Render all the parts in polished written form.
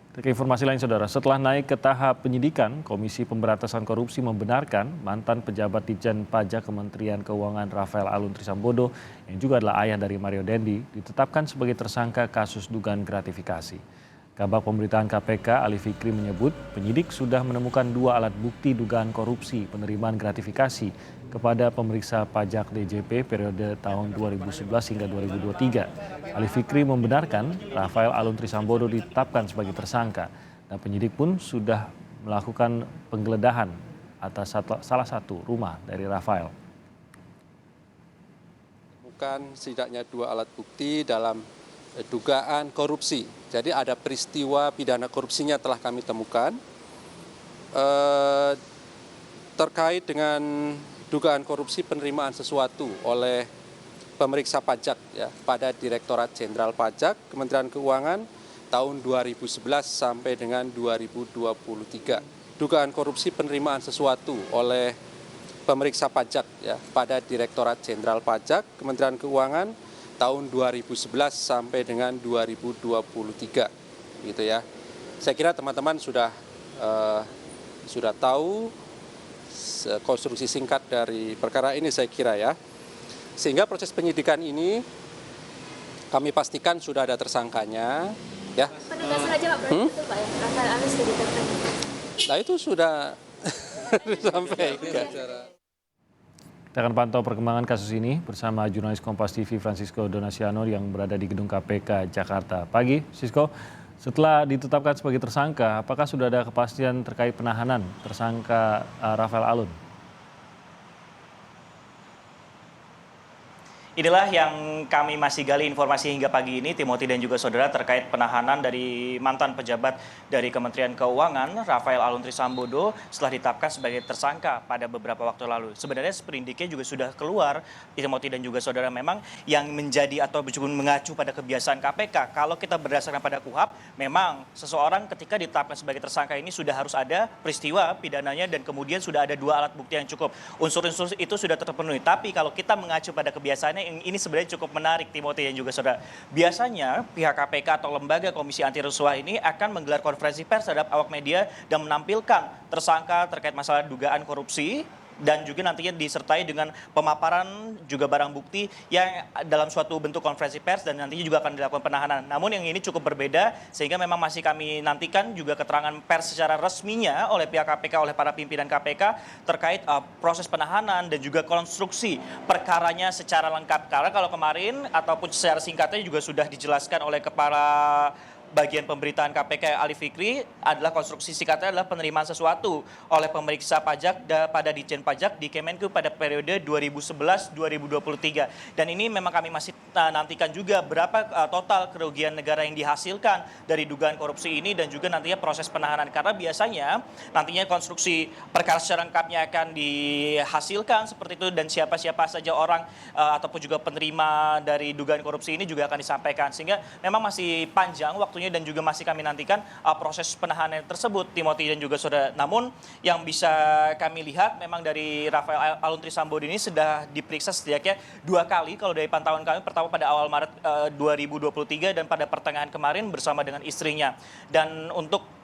Ke informasi lain, Saudara, setelah naik ke tahap penyidikan, Komisi Pemberantasan Korupsi membenarkan mantan pejabat Ditjen Pajak Kementerian Keuangan Rafael Alun Trisambodo, yang juga adalah ayah dari Mario Dendi, ditetapkan sebagai tersangka kasus dugaan gratifikasi. Kabag Pemberitaan KPK Ali Fikri menyebut penyidik sudah menemukan 2 alat bukti dugaan korupsi penerimaan gratifikasi kepada pemeriksa pajak DJP periode tahun 2011 hingga 2023. Ali Fikri membenarkan Rafael Alun Trisambodo ditetapkan sebagai tersangka dan penyidik pun sudah melakukan penggeledahan atas salah satu rumah dari Rafael. Bukan setidaknya 2 alat bukti dalam dugaan korupsi. Jadi ada peristiwa pidana korupsinya telah kami temukan terkait dengan dugaan korupsi penerimaan sesuatu oleh pemeriksa pajak ya, pada Direktorat Jenderal Pajak Kementerian Keuangan tahun 2011 sampai dengan 2023. Dugaan korupsi penerimaan sesuatu oleh pemeriksa pajak ya, pada Direktorat Jenderal Pajak Kementerian Keuangan tahun 2011 sampai dengan 2023 gitu ya. Saya kira teman-teman sudah tahu konstruksi singkat dari perkara ini, saya kira ya. Sehingga proses penyidikan ini kami pastikan sudah ada tersangkanya ya. Penegasan aja Pak, berarti betul Pak ya, Rafael Alun sudah ditetapkan. Nah itu sudah disampaikan. Kita akan pantau perkembangan kasus ini bersama jurnalis Kompas TV Francisco Donasiano yang berada di Gedung KPK Jakarta. Pagi, Sisko. Setelah ditetapkan sebagai tersangka, apakah sudah ada kepastian terkait penahanan tersangka Rafael Alun? Inilah yang kami masih gali informasi hingga pagi ini, Timothy dan juga saudara, terkait penahanan dari mantan pejabat dari Kementerian Keuangan, Rafael Alun Trisambodo, setelah ditetapkan sebagai tersangka pada beberapa waktu lalu. Sebenarnya sprindiknya juga sudah keluar, Timothy dan juga saudara, memang yang menjadi atau mengacu pada kebiasaan KPK. Kalau kita berdasarkan pada KUHP, memang seseorang ketika ditetapkan sebagai tersangka ini sudah harus ada peristiwa pidananya dan kemudian sudah ada 2 alat bukti yang cukup. Unsur-unsur itu sudah terpenuhi. Tapi kalau kita mengacu pada kebiasaannya, ini sebenarnya cukup menarik, Timothy dan juga saudara. Biasanya pihak KPK atau lembaga Komisi Anti Rasuah ini akan menggelar konferensi pers terhadap awak media dan menampilkan tersangka terkait masalah dugaan korupsi dan juga nantinya disertai dengan pemaparan juga barang bukti yang dalam suatu bentuk konferensi pers dan nantinya juga akan dilakukan penahanan. Namun yang ini cukup berbeda sehingga memang masih kami nantikan juga keterangan pers secara resminya oleh pihak KPK, oleh para pimpinan KPK terkait proses penahanan dan juga konstruksi perkaranya secara lengkap. Karena kalau kemarin ataupun secara singkatnya juga sudah dijelaskan oleh kepala bagian pemberitaan KPK Ali Fikri adalah konstruksi singkatnya adalah penerimaan sesuatu oleh pemeriksa pajak pada Ditjen Pajak di Kemenku pada periode 2011-2023. Dan ini memang kami masih nantikan juga berapa total kerugian negara yang dihasilkan dari dugaan korupsi ini dan juga nantinya proses penahanan. Karena biasanya nantinya konstruksi perkara secara lengkapnya akan dihasilkan seperti itu dan siapa-siapa saja orang ataupun juga penerima dari dugaan korupsi ini juga akan disampaikan. Sehingga memang masih panjang waktu dan juga masih kami nantikan proses penahanan tersebut, Timothy dan juga saudara. Namun yang bisa kami lihat memang dari Rafael Alun Trisambodo ini sudah diperiksa setidaknya 2 kali kalau dari pantauan kami. Pertama pada awal Maret 2023 dan pada pertengahan kemarin bersama dengan istrinya. Dan untuk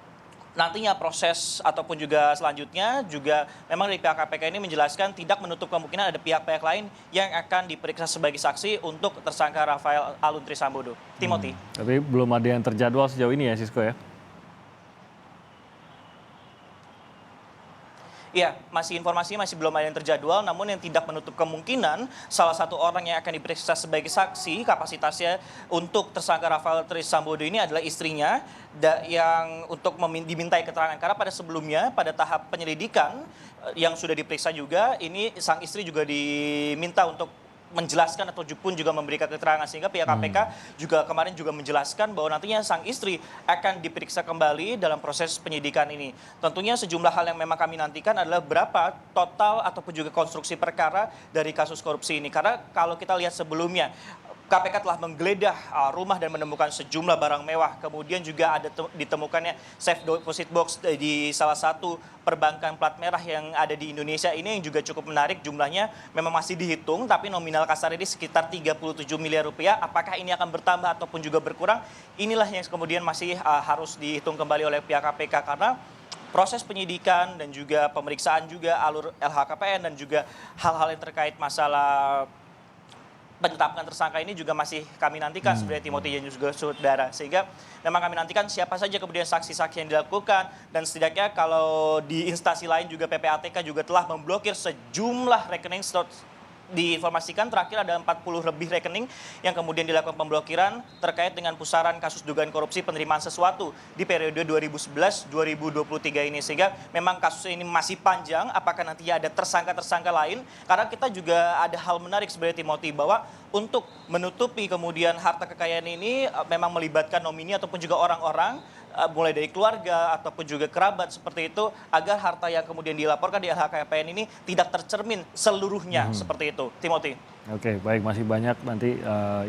nantinya proses ataupun juga selanjutnya juga memang dari pihak KPK ini menjelaskan tidak menutup kemungkinan ada pihak-pihak lain yang akan diperiksa sebagai saksi untuk tersangka Rafael Alun Trisambodo. Timothy. Tapi belum ada yang terjadwal sejauh ini ya, Sisko ya? Iya, informasinya masih belum ada yang terjadwal, namun yang tidak menutup kemungkinan salah satu orang yang akan diperiksa sebagai saksi kapasitasnya untuk tersangka Rafael Trisambodo ini adalah istrinya yang untuk dimintai keterangan. Karena pada sebelumnya, pada tahap penyelidikan yang sudah diperiksa juga, ini sang istri juga diminta untuk menjelaskan atau pun juga memberikan keterangan sehingga pihak KPK juga kemarin juga menjelaskan bahwa nantinya sang istri akan diperiksa kembali dalam proses penyidikan ini. Tentunya sejumlah hal yang memang kami nantikan adalah berapa total ataupun juga konstruksi perkara dari kasus korupsi ini. Karena kalau kita lihat sebelumnya KPK telah menggeledah rumah dan menemukan sejumlah barang mewah. Kemudian juga ada ditemukannya safe deposit box di salah satu perbankan plat merah yang ada di Indonesia ini, yang juga cukup menarik. Jumlahnya memang masih dihitung, tapi nominal kasar ini sekitar 37 miliar rupiah. Apakah ini akan bertambah ataupun juga berkurang? Inilah yang kemudian masih harus dihitung kembali oleh pihak KPK, karena proses penyidikan dan juga pemeriksaan juga alur LHKPN dan juga hal-hal yang terkait masalah penetapan tersangka ini juga masih kami nantikan sebenarnya, Timothy dan juga saudara. Sehingga memang kami nantikan siapa saja kemudian saksi-saksi yang dilakukan, dan setidaknya kalau di instansi lain juga PPATK juga telah memblokir sejumlah rekening. Diinformasikan terakhir ada 40 lebih rekening yang kemudian dilakukan pemblokiran terkait dengan pusaran kasus dugaan korupsi penerimaan sesuatu di periode 2011-2023 ini. Sehingga memang kasus ini masih panjang, apakah nantinya ada tersangka-tersangka lain, karena kita juga ada hal menarik sebenarnya, Timothy, bahwa untuk menutupi kemudian harta kekayaan ini memang melibatkan nomini ataupun juga orang-orang mulai dari keluarga ataupun juga kerabat seperti itu, agar harta yang kemudian dilaporkan di LHKPN ini tidak tercermin seluruhnya seperti itu, Timothy. Oke, baik, masih banyak nanti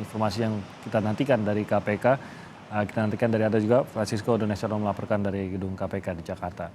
informasi yang kita nantikan dari KPK. Kita nantikan dari Anda juga, Francisco Donesiono melaporkan dari gedung KPK di Jakarta.